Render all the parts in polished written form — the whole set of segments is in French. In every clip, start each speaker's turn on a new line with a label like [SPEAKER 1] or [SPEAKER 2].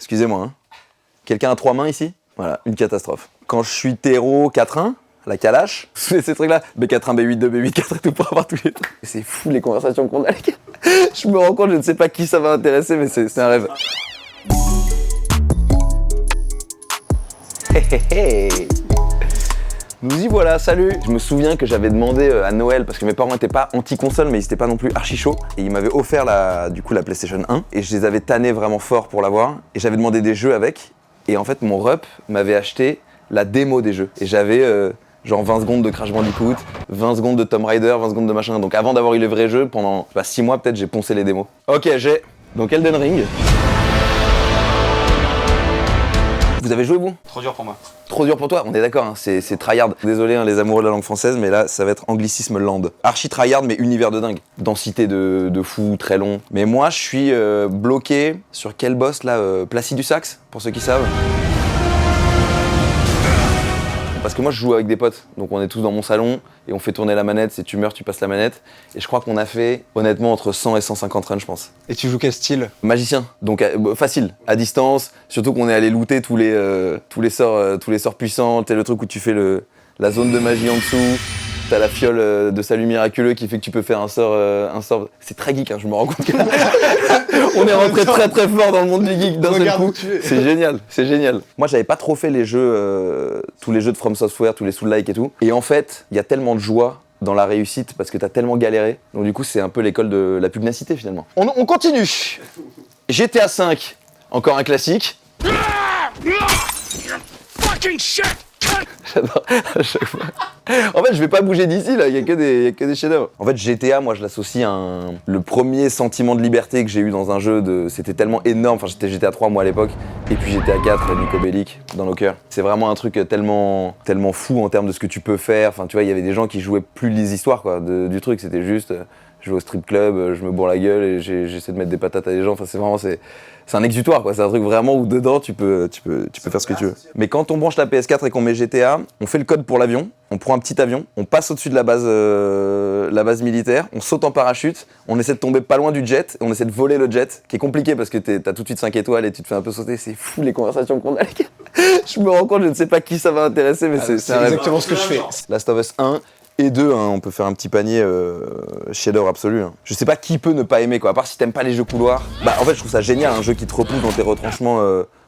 [SPEAKER 1] Excusez-moi, hein. Quelqu'un a 3 mains ici? Voilà, une catastrophe. Quand je suis terreau 4-1, la calache, ces trucs-là, B4-1, B8-2, B8-4 et tout pour avoir tous les trucs. C'est fou les conversations qu'on a, les gars. Je me rends compte, je ne sais pas qui ça va intéresser, mais c'est un rêve. Nous y voilà, salut! Je me souviens que j'avais demandé à Noël, parce que mes parents n'étaient pas anti-console, mais ils n'étaient pas non plus archi chauds. Et ils m'avaient offert la PlayStation 1, et je les avais tannés vraiment fort pour l'avoir. Et j'avais demandé des jeux avec, et en fait mon rep m'avait acheté la démo des jeux. Et j'avais genre 20 secondes de Crash Bandicoot, 20 secondes de Tomb Raider, 20 secondes de machin. Donc avant d'avoir eu les vrais jeux, pendant 6 mois peut-être, j'ai poncé les démos. Ok, j'ai donc Elden Ring. Vous avez joué, vous?
[SPEAKER 2] Trop dur pour moi.
[SPEAKER 1] Trop dur pour toi, on est d'accord, hein, c'est tryhard. Désolé hein, les amoureux de la langue française, mais là ça va être anglicisme land. Archi tryhard mais univers de dingue. Densité de fou, très long. Mais moi je suis bloqué sur quel boss là, Placidus Axe, pour ceux qui savent. Parce que moi je joue avec des potes, donc on est tous dans mon salon et on fait tourner la manette, si tu meurs tu passes la manette. Et je crois qu'on a fait honnêtement entre 100 et 150 runs je pense.
[SPEAKER 2] Et tu joues quel style?
[SPEAKER 1] Magicien, donc facile, à distance, surtout qu'on est allé looter tous les sorts puissants, t'es le truc où tu fais la zone de magie en dessous, t'as la fiole de salut miraculeux qui fait que tu peux faire un sort. C'est très geek, hein, je me rends compte que là, on est rentré très très fort dans le monde du geek d'un seul coup. C'est génial, c'est génial. Moi j'avais pas trop fait les jeux, tous les jeux de From Software, tous les Soul-like et tout. Et en fait, il y a tellement de joie dans la réussite parce que t'as tellement galéré. Donc du coup c'est un peu l'école de la pugnacité finalement. On continue. GTA V, encore un classique.
[SPEAKER 3] Fucking shit!
[SPEAKER 1] J'adore à chaque fois. En fait, je vais pas bouger d'ici, là, il y a que des chefs-d'œuvre. En fait, GTA, moi, je l'associe à le premier sentiment de liberté que j'ai eu dans un jeu. C'était tellement énorme. Enfin, j'étais GTA 3, moi, à l'époque. Et puis GTA 4, Nico Bellic, dans nos cœurs. C'est vraiment un truc tellement fou en termes de ce que tu peux faire. Enfin, tu vois, il y avait des gens qui jouaient plus les histoires, quoi, du truc. C'était juste, je vais au strip club, je me bourre la gueule et j'essaie de mettre des patates à des gens. Enfin, c'est un exutoire, quoi. C'est un truc vraiment où dedans tu peux faire ce que tu veux. Mais quand on branche la PS4 et qu'on met GTA, on fait le code pour l'avion, on prend un petit avion, on passe au-dessus de la base militaire, on saute en parachute, on essaie de tomber pas loin du jet et on essaie de voler le jet, qui est compliqué parce que t'as tout de suite 5 étoiles et tu te fais un peu sauter. C'est fou les conversations qu'on a, les gars. Je me rends compte, je ne sais pas qui ça va intéresser, mais c'est
[SPEAKER 2] exactement ce que je fais.
[SPEAKER 1] Last of Us 1 et 2, hein, on peut faire un petit panier chef-d'œuvre absolu. Hein. Je sais pas qui peut ne pas aimer, quoi, à part si t'aimes pas les jeux couloirs. Bah en fait je trouve ça génial, un jeu qui te repousse dans tes retranchements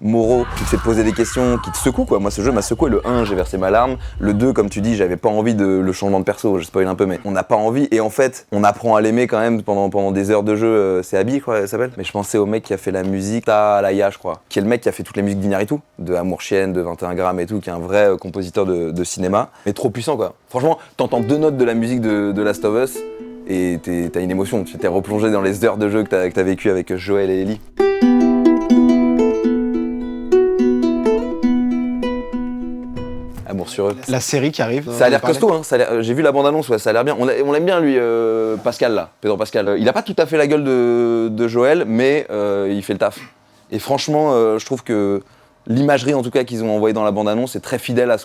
[SPEAKER 1] moraux, qui te fait te poser des questions, qui te secoue, quoi. Moi ce jeu m'a secoué, le 1 j'ai versé ma larme, le 2 comme tu dis j'avais pas envie de le changement de perso, je spoil un peu mais on n'a pas envie et en fait on apprend à l'aimer quand même pendant des heures de jeu, c'est Abby quoi elle s'appelle. Mais je pensais au mec qui a fait la musique, Talaya je crois, qui est le mec qui a fait toute la musique d'Inaritu, de Amour Chienne, de 21 grammes et tout, qui est un vrai compositeur de cinéma, mais trop puissant quoi. Franchement, t'entends 2 notes de la musique de Last of Us et t'as une émotion, tu t'es replongé dans les heures de jeu que t'as vécu avec Joël et Ellie. Amour sur eux.
[SPEAKER 2] La série qui arrive.
[SPEAKER 1] Ça a l'air costaud, hein. J'ai vu la bande-annonce, ouais, ça a l'air bien. On l'aime bien lui, Pascal là, Pedro Pascal. Il a pas tout à fait la gueule de Joël, mais il fait le taf. Et franchement, je trouve que l'imagerie en tout cas qu'ils ont envoyée dans la bande-annonce est très fidèle à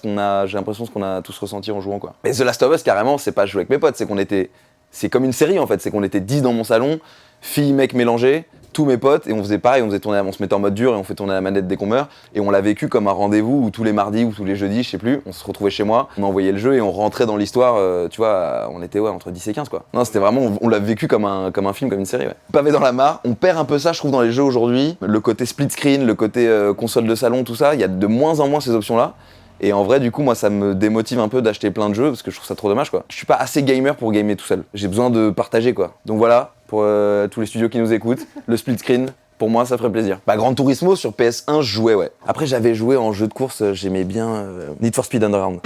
[SPEAKER 1] j'ai l'impression ce qu'on a tous ressenti en jouant quoi. Mais The Last of Us carrément, c'est pas jouer avec mes potes, c'est comme une série en fait, c'est qu'on était 10 dans mon salon, filles, mecs mélangés, tous mes potes, et on faisait pareil, on se mettait en mode dur et on fait tourner la manette dès qu'on meurt, et on l'a vécu comme un rendez-vous où tous les mardis ou tous les jeudis, je sais plus, on se retrouvait chez moi, on envoyait le jeu et on rentrait dans l'histoire, tu vois, on était entre 10 et 15 quoi. Non, c'était vraiment, on l'a vécu comme un film, comme une série, ouais. Pavé dans la mare, on perd un peu ça je trouve dans les jeux aujourd'hui, le côté split screen, le côté console de salon, tout ça, il y a de moins en moins ces options-là. Et en vrai, du coup, moi, ça me démotive un peu d'acheter plein de jeux parce que je trouve ça trop dommage, quoi. Je suis pas assez gamer pour gamer tout seul. J'ai besoin de partager, quoi. Donc voilà, pour tous les studios qui nous écoutent, le split screen, pour moi, ça ferait plaisir. Bah, Gran Turismo sur PS1, je jouais, ouais. Après, j'avais joué en jeu de course, j'aimais bien Need for Speed Underground.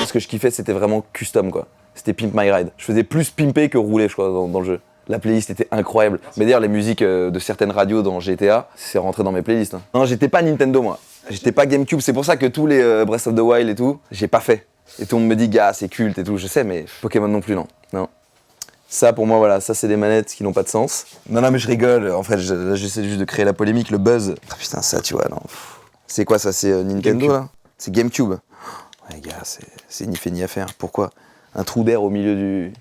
[SPEAKER 1] Ce que je kiffais, c'était vraiment custom, quoi. C'était Pimp My Ride. Je faisais plus pimper que rouler, je crois, dans le jeu. La playlist était incroyable. Mais d'ailleurs, les musiques de certaines radios dans GTA, c'est rentré dans mes playlists. Hein. Non, j'étais pas Nintendo, moi. J'étais pas GameCube. C'est pour ça que tous les Breath of the Wild et tout, j'ai pas fait. Et tout le monde me dit, gars, c'est culte et tout. Je sais, mais Pokémon non plus, non. Ça, pour moi, voilà, ça, c'est des manettes qui n'ont pas de sens. Non, mais je rigole. En fait, là, j'essaie juste de créer la polémique, le buzz. Ah, putain, ça, tu vois, non. C'est quoi, ça? C'est Nintendo, là? C'est GameCube. Ouais, gars, c'est ni fait ni à faire. Pourquoi? Un trou d'air au milieu du...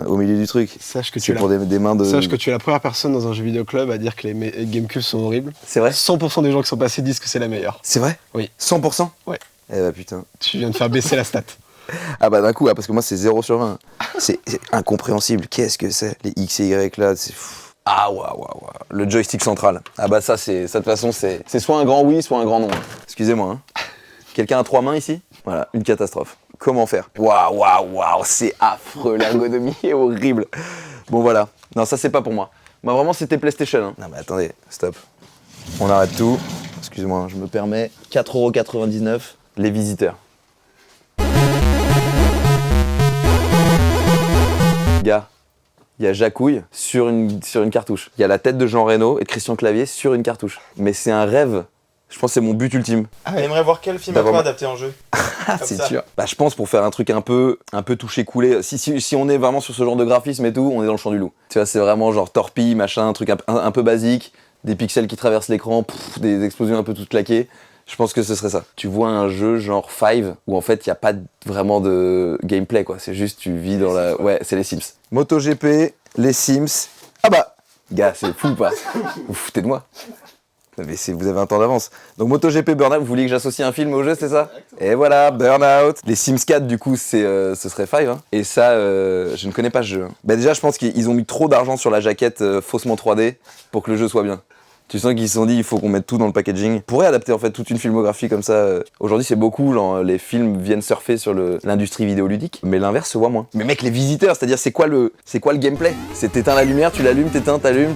[SPEAKER 1] au milieu du truc.
[SPEAKER 2] Sache que,
[SPEAKER 1] C'est pour des mains de...
[SPEAKER 2] Sache que tu es la première personne dans un jeu vidéo club à dire que les GameCube sont horribles.
[SPEAKER 1] C'est vrai?
[SPEAKER 2] 100% des gens qui sont passés disent que c'est la meilleure.
[SPEAKER 1] C'est vrai?
[SPEAKER 2] Oui.
[SPEAKER 1] 100%?
[SPEAKER 2] Ouais.
[SPEAKER 1] Eh bah putain.
[SPEAKER 2] Tu viens de faire baisser la stat.
[SPEAKER 1] Ah bah d'un coup, parce que moi c'est 0 sur 20. C'est incompréhensible. Qu'est-ce que c'est? Les X et Y là, c'est fou. Ah waouh. Le joystick central. Ah bah ça, de toute façon, c'est soit un grand oui, soit un grand non. Excusez-moi. Hein. Quelqu'un a 3 mains ici? Voilà, une catastrophe. Comment faire? Waouh, c'est affreux, l'ergonomie est horrible. Bon voilà, non ça c'est pas pour moi. Moi vraiment c'était PlayStation. Hein. Non mais attendez, stop. On arrête tout. Excuse-moi, je me permets. 4,99€, les visiteurs. Gars, il y a Jacouille sur une cartouche. Il y a la tête de Jean Reno et de Christian Clavier sur une cartouche. Mais c'est un rêve. Je pense que c'est mon but ultime.
[SPEAKER 3] T'aimerais voir quel film à toi adapté en jeu?
[SPEAKER 1] C'est sûr. Bah, je pense pour faire un truc un peu touché-coulé. Si on est vraiment sur ce genre de graphisme et tout, on est dans le champ du loup. Tu vois, c'est vraiment genre torpille, machin, un truc un peu basique, des pixels qui traversent l'écran, des explosions un peu toutes claquées. Je pense que ce serait ça. Tu vois un jeu genre Five où en fait il n'y a pas vraiment de gameplay quoi. C'est juste tu vis dans la... Ouais, c'est les Sims. MotoGP, les Sims. Ah bah gars, c'est fou ou pas? Vous foutez de moi? Mais vous avez un temps d'avance. Donc MotoGP, Burnout, vous vouliez que j'associe un film au jeu, c'est ça? Et voilà, Burnout. Les Sims 4, du coup, ce serait Five. Hein. Et ça, je ne connais pas ce jeu. Hein. Bah déjà, je pense qu'ils ont mis trop d'argent sur la jaquette faussement 3D pour que le jeu soit bien. Tu sens qu'ils se sont dit, il faut qu'on mette tout dans le packaging. On pourrait adapter en fait toute une filmographie comme ça. Aujourd'hui, c'est beaucoup, genre, les films viennent surfer sur l'industrie vidéoludique, mais l'inverse se voit moins. Mais mec, les visiteurs, c'est-à-dire, c'est quoi le gameplay? C'est t'éteins la lumière, tu l'allumes, t'éteins, t'allumes.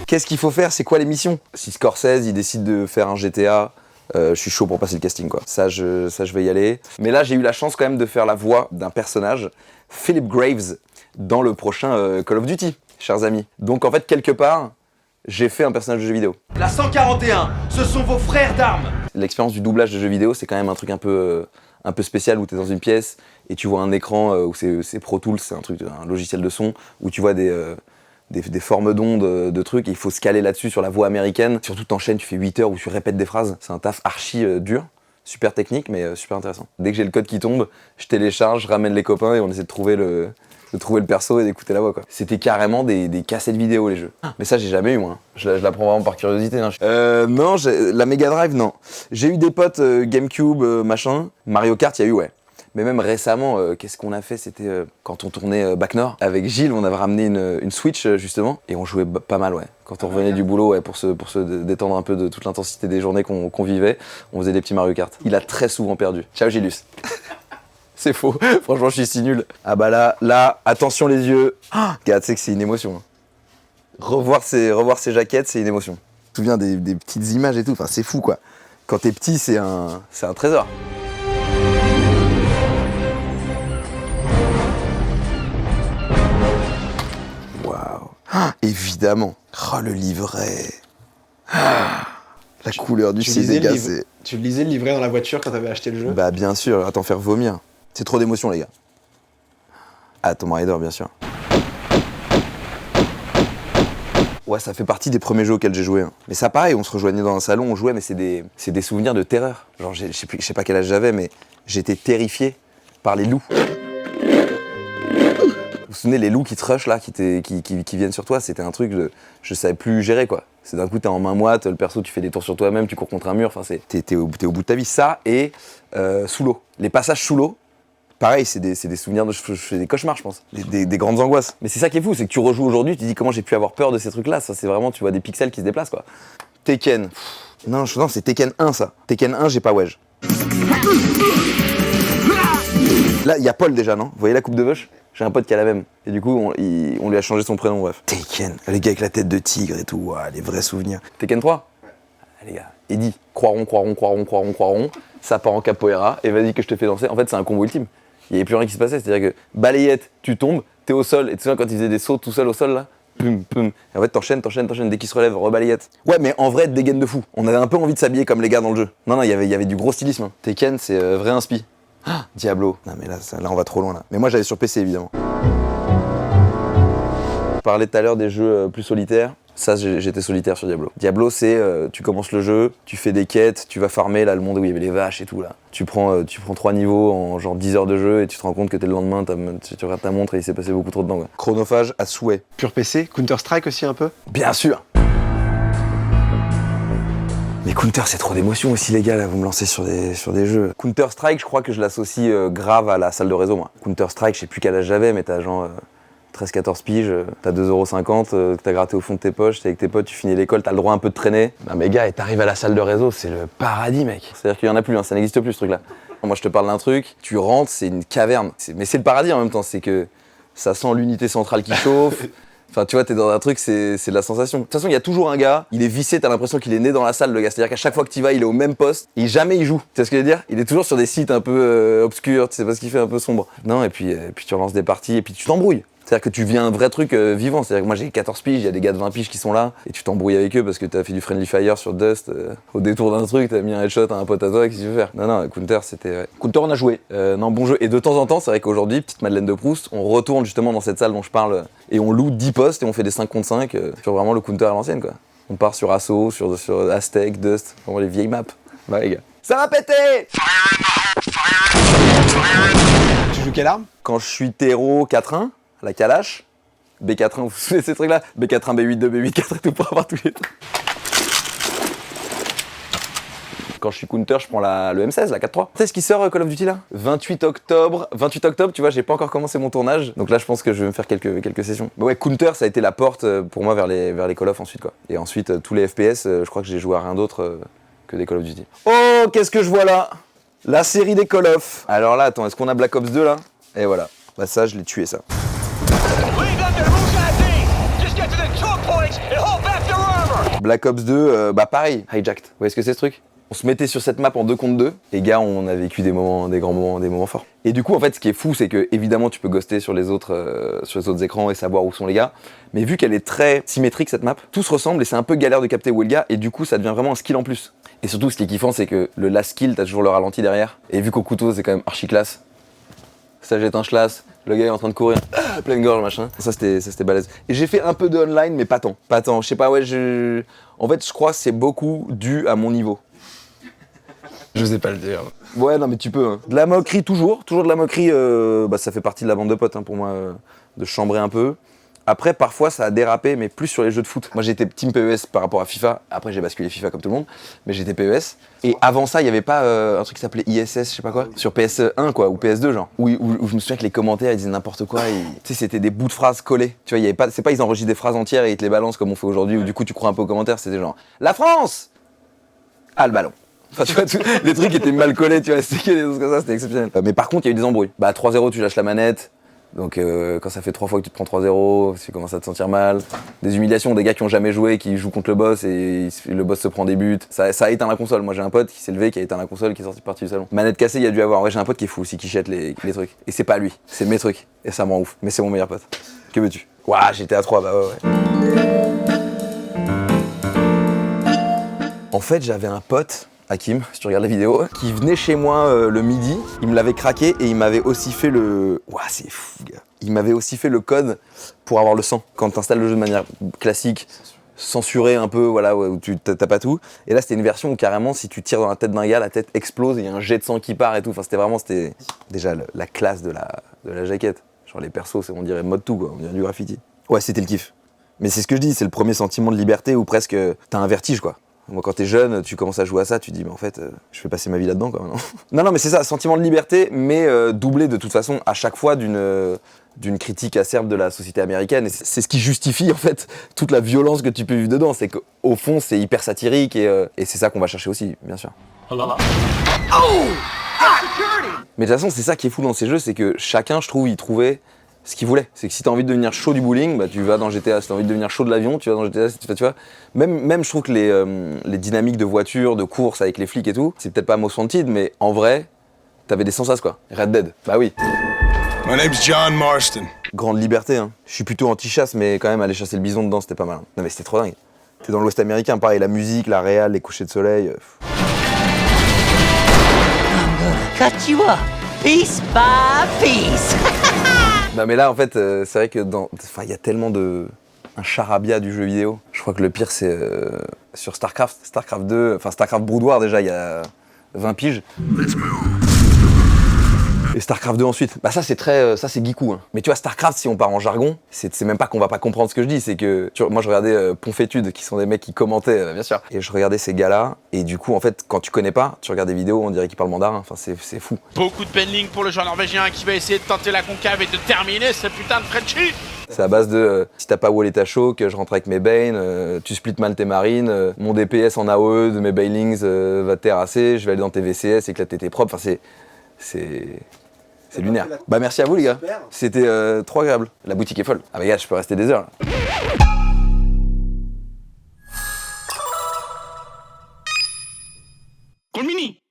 [SPEAKER 1] Qu'est-ce qu'il faut faire? C'est quoi les missions? Si Scorsese, il décide de faire un GTA, je suis chaud pour passer le casting, quoi. Ça, je vais y aller. Mais là, j'ai eu la chance quand même de faire la voix d'un personnage, Philip Graves, dans le prochain Call of Duty, chers amis. Donc en fait, quelque part, j'ai fait un personnage de jeu vidéo.
[SPEAKER 4] La 141, ce sont vos frères d'armes.
[SPEAKER 1] L'expérience du doublage de jeu vidéo, c'est quand même un truc un peu spécial où tu es dans une pièce et tu vois un écran où c'est Pro Tools, c'est un logiciel de son, où tu vois des formes d'ondes, de trucs, et il faut se caler là-dessus sur la voix américaine. Surtout t'enchaînes, tu fais 8 heures où tu répètes des phrases. C'est un taf archi dur, super technique, mais super intéressant. Dès que j'ai le code qui tombe, je télécharge, je ramène les copains et on essaie de trouver le perso et d'écouter la voix quoi. C'était carrément des cassettes vidéo les jeux. Mais ça j'ai jamais eu moi. Je la prends vraiment par curiosité. Hein. Non, la Mega Drive non. J'ai eu des potes GameCube machin. Mario Kart il y a eu ouais. Mais même récemment, qu'est-ce qu'on a fait? C'était quand on tournait Bac Nord. Avec Gilles, on avait ramené une Switch justement et on jouait pas mal ouais. Quand on revenait du boulot ouais, pour se détendre un peu de toute l'intensité des journées qu'on vivait, on faisait des petits Mario Kart. Il a très souvent perdu. Ciao Gilus. C'est faux, franchement je suis si nul. Ah bah là, attention les yeux. Regarde, tu sais que c'est une émotion. Hein. Revoir ces jaquettes, c'est une émotion. Je me souviens des petites images et tout, enfin c'est fou quoi. Quand t'es petit, c'est un trésor. Waouh. Évidemment. Oh le livret. La couleur du CD gazé.
[SPEAKER 2] Tu lisais le livret dans la voiture quand t'avais acheté le jeu?
[SPEAKER 1] Bah bien sûr, à t'en faire vomir. C'est trop d'émotion les gars. Ah, Tomb Raider bien sûr. Ouais, ça fait partie des premiers jeux auxquels j'ai joué. Hein. Mais ça pareil, on se rejoignait dans un salon, on jouait, mais c'est des souvenirs de terreur. Genre, je sais pas quel âge j'avais, mais j'étais terrifié par les loups. Vous vous souvenez, les loups qui te rushent là, qui viennent sur toi, c'était un truc, je savais plus gérer quoi. C'est d'un coup, t'es en main moite, le perso, tu fais des tours sur toi-même, tu cours contre un mur, enfin, t'es au bout de ta vie. Ça et sous l'eau. Les passages sous l'eau, pareil, c'est des souvenirs je fais des cauchemars, je pense. Des grandes angoisses. Mais c'est ça qui est fou, c'est que tu rejoues aujourd'hui, tu te dis comment j'ai pu avoir peur de ces trucs-là. Ça, c'est vraiment, tu vois des pixels qui se déplacent quoi. Tekken. Non, c'est Tekken 1 ça. Tekken 1, j'ai pas wedge. Là, il y a Paul déjà, non? Vous voyez la coupe de vache? J'ai un pote qui a la même. Et du coup, on lui a changé son prénom, bref. Tekken, les gars avec la tête de tigre et tout, ouah, les vrais souvenirs. Tekken 3? Ah, les gars, Eddie, croiron, ça part en capoeira, et vas-y que je te fais danser. En fait, c'est un combo ultime. Il n'y avait plus rien qui se passait, c'est-à-dire que balayette, tu tombes, t'es au sol, et tu sais quand il faisait des sauts tout seul au sol là, pum. Et en fait, t'enchaînes, dès qu'il se relève, rebalayette. Ouais, mais en vrai, dégaine de fou. On avait un peu envie de s'habiller comme les gars dans le jeu. Non, il y avait du gros stylisme. Hein. Tekken, c'est vrai inspi. Diablo. Non mais là, on va trop loin là. Mais moi j'avais sur PC évidemment. On parlait tout à l'heure des jeux plus solitaires. Ça, j'étais solitaire sur Diablo. Diablo, c'est tu commences le jeu, tu fais des quêtes, tu vas farmer là le monde où il y avait les vaches et tout là. Tu prends 3 niveaux en genre 10 heures de jeu et tu te rends compte que t'es le lendemain, tu regardes ta montre et il s'est passé beaucoup trop de temps. Quoi. Chronophage à souhait.
[SPEAKER 2] Pur PC, Counter-Strike aussi un peu.
[SPEAKER 1] Bien sûr. Mais Counter, c'est trop d'émotions aussi, les gars, là, vous me lancez sur des jeux. Counter-Strike, je crois que je l'associe grave à la salle de réseau, moi. Counter-Strike, je sais plus quel âge j'avais, mais t'as genre 13-14 piges, t'as 2,50 € que t'as gratté au fond de tes poches, t'es avec tes potes, tu finis l'école, t'as le droit un peu de traîner. Bah, mais gars, et t'arrives à la salle de réseau, c'est le paradis, mec. C'est-à-dire qu'il y en a plus, hein, ça n'existe plus, ce truc-là. Moi, je te parle d'un truc, tu rentres, c'est une caverne. Mais c'est le paradis en même temps, c'est que ça sent l'unité centrale qui chauffe. Enfin, tu vois, t'es dans un truc, c'est de la sensation. De toute façon, il y a toujours un gars, il est vissé, t'as l'impression qu'il est né dans la salle, le gars. C'est-à-dire qu'à chaque fois que t'y vas, il est au même poste et jamais il joue. Tu sais ce que je veux dire? Il est toujours sur des sites un peu obscurs, tu sais pas ce qu'il fait, un peu sombre. Non, et puis tu relances des parties et puis tu t'embrouilles. C'est-à-dire que tu viens un vrai truc vivant. C'est-à-dire que moi j'ai 14 piges, il y a des gars de 20 piges qui sont là et tu t'embrouilles avec eux parce que t'as fait du friendly fire sur Dust au détour d'un truc, t'as mis un headshot à un pote à toi, qu'est-ce que tu veux faire? Non, Counter c'était... Ouais. Counter on a joué. Non, bon jeu. Et de temps en temps, c'est vrai qu'aujourd'hui, petite Madeleine de Proust, on retourne justement dans cette salle dont je parle et on loue 10 postes et on fait des 5 contre 5 sur vraiment le Counter à l'ancienne quoi. On part sur Assaut, sur Aztec, Dust, vraiment les vieilles maps. Bah les gars. Ça va péter!
[SPEAKER 2] Tu joues quelle arme?
[SPEAKER 1] Quand je suis terreau 4-1, la Kalash, B4-1, vous vous souvenez de ces trucs-là? B4-1, B8-2, B8-4 et tout pour avoir tous les trucs. Quand je suis counter, je prends le M16, la 4-3. Tu sais ce qui sort Call of Duty là? 28 octobre, tu vois, j'ai pas encore commencé mon tournage. Donc là, je pense que je vais me faire quelques sessions. Mais ouais, counter, ça a été la porte pour moi vers les Call of ensuite quoi. Et ensuite, tous les FPS, je crois que j'ai joué à rien d'autre que des Call of Duty. Oh, qu'est-ce que je vois là? La série des Call of. Alors là, attends, est-ce qu'on a Black Ops 2 là? Et voilà. Bah ça, je l'ai tué ça. Black Ops 2, bah pareil, hijacked. Vous voyez ce que c'est ce truc? On se mettait sur cette map en 2 contre 2, et gars, on a vécu des grands moments, des moments forts. Et du coup, en fait, ce qui est fou, c'est que évidemment, tu peux ghoster sur les autres écrans et savoir où sont les gars. Mais vu qu'elle est très symétrique cette map, tout se ressemble et c'est un peu galère de capter où est le gars, et du coup, ça devient vraiment un skill en plus. Et surtout, ce qui est kiffant, c'est que le last skill, t'as toujours le ralenti derrière. Et vu qu'au couteau, c'est quand même archi classe. Ça jette un schlass, le gars est en train de courir, pleine gorge, machin. Ça c'était balèze. Et j'ai fait un peu de online, mais pas tant. Je sais pas, ouais, en fait, je crois que c'est beaucoup dû à mon niveau.
[SPEAKER 2] Je sais pas le dire.
[SPEAKER 1] Ouais, non, mais tu peux. Hein. De la moquerie, toujours de la moquerie, bah, ça fait partie de la bande de potes, hein, pour moi, de chambrer un peu. Après, parfois, ça a dérapé, mais plus sur les jeux de foot. Moi, j'étais team PES par rapport à FIFA. Après, j'ai basculé FIFA comme tout le monde, mais j'étais PES. Et avant ça, il y avait pas un truc qui s'appelait ISS, je sais pas quoi, sur PS1 quoi, ou PS2 genre. Où je me souviens que les commentaires, ils disaient n'importe quoi. Tu sais, c'était des bouts de phrases collés. Tu vois, il y avait pas, c'est pas ils enregistrent des phrases entières et ils te les balancent comme on fait aujourd'hui. Où du coup, tu crois un peu aux commentaires. C'était genre la France a le ballon. Enfin, tu vois, les trucs étaient mal collés. Tu vois, c'était des choses comme ça, c'était exceptionnel. Mais par contre, il y a eu des embrouilles. Bah 3-0, tu lâches la manette. Donc quand ça fait 3 fois que tu te prends 3-0, tu commences à te sentir mal. Des humiliations, des gars qui ont jamais joué, qui jouent contre le boss et le boss se prend des buts. Ça a éteint la console. Moi j'ai un pote qui s'est levé, qui a éteint la console, qui est sorti parti du salon. Manette cassée, il y a dû avoir. Ouais, j'ai un pote qui est fou aussi, qui jette les trucs. Et c'est pas lui, c'est mes trucs. Et ça me rend ouf. Mais c'est mon meilleur pote. Que veux-tu? Ouah, j'étais à 3, bah ouais. En fait, j'avais un pote, Hakim, si tu regardes la vidéo, qui venait chez moi le midi, il me l'avait craqué et il m'avait aussi fait le... Ouah, c'est fou, gars. Il m'avait aussi fait le code pour avoir le sang. Quand tu installes le jeu de manière classique, censuré un peu, voilà, où tu t'as pas tout. Et là, c'était une version où carrément, si tu tires dans la tête d'un gars, la tête explose et il y a un jet de sang qui part et tout. Enfin, c'était déjà la classe de la jaquette. Genre les persos, on dirait mode tout, quoi. On dirait du graffiti. Ouais, c'était le kiff. Mais c'est ce que je dis, c'est le premier sentiment de liberté où presque t'as un vertige, quoi. Moi, quand t'es jeune, tu commences à jouer à ça, tu te dis, mais en fait, je vais passer ma vie là-dedans, quoi. Non, mais c'est ça, sentiment de liberté, mais doublé de toute façon à chaque fois d'une critique acerbe de la société américaine. Et c'est ce qui justifie, en fait, toute la violence que tu peux vivre dedans. C'est qu'au fond, c'est hyper satirique et c'est ça qu'on va chercher aussi, bien sûr. Mais de toute façon, c'est ça qui est fou dans ces jeux, c'est que chacun, je trouve, y trouvait ce qu'il voulait. C'est que si t'as envie de devenir chaud du bowling, bah tu vas dans GTA. Si t'as envie de devenir chaud de l'avion, tu vas dans GTA. Tu vois, même je trouve que les dynamiques de voiture, de course avec les flics et tout, c'est peut-être pas Most Wanted, mais en vrai, t'avais des sensas quoi. Red Dead, bah oui.
[SPEAKER 5] My name's John Marston.
[SPEAKER 1] Grande liberté, hein. Je suis plutôt anti-chasse, mais quand même aller chasser le bison dedans, c'était pas mal. Non mais c'était trop dingue. T'es dans l'Ouest américain, pareil, la musique, la réal, les couchers de soleil.
[SPEAKER 6] I'm gonna cut you up, piece by piece.
[SPEAKER 1] Non mais là en fait c'est vrai que il y a tellement de un charabia du jeu vidéo. Je crois que le pire c'est sur StarCraft. StarCraft 2, enfin StarCraft Brood War déjà il y a 20 piges. Et StarCraft 2 ensuite. Bah ça c'est très, ça c'est geekou. Hein. Mais tu vois StarCraft si on part en jargon, c'est même pas qu'on va pas comprendre ce que je dis, c'est que moi je regardais Ponfétude qui sont des mecs qui commentaient bien sûr. Et je regardais ces gars-là et du coup en fait quand tu connais pas, tu regardes des vidéos on dirait qu'ils parlent mandarin. Enfin c'est fou.
[SPEAKER 7] Beaucoup de pendling pour le joueur norvégien qui va essayer de tenter la concave et de terminer ce putain de Frenchie.
[SPEAKER 1] C'est à base de si t'as pas wallé ta choke, je rentre avec mes Bane, tu splits mal tes marines, mon DPS en AOE de mes Bailings va te terrasser, je vais aller dans tes VCS, éclater tes propres. Enfin c'est lunaire. Bah merci à vous les gars. C'était trop agréable. La boutique est folle. Ah mais gars, je peux rester des heures là.
[SPEAKER 7] Colmini.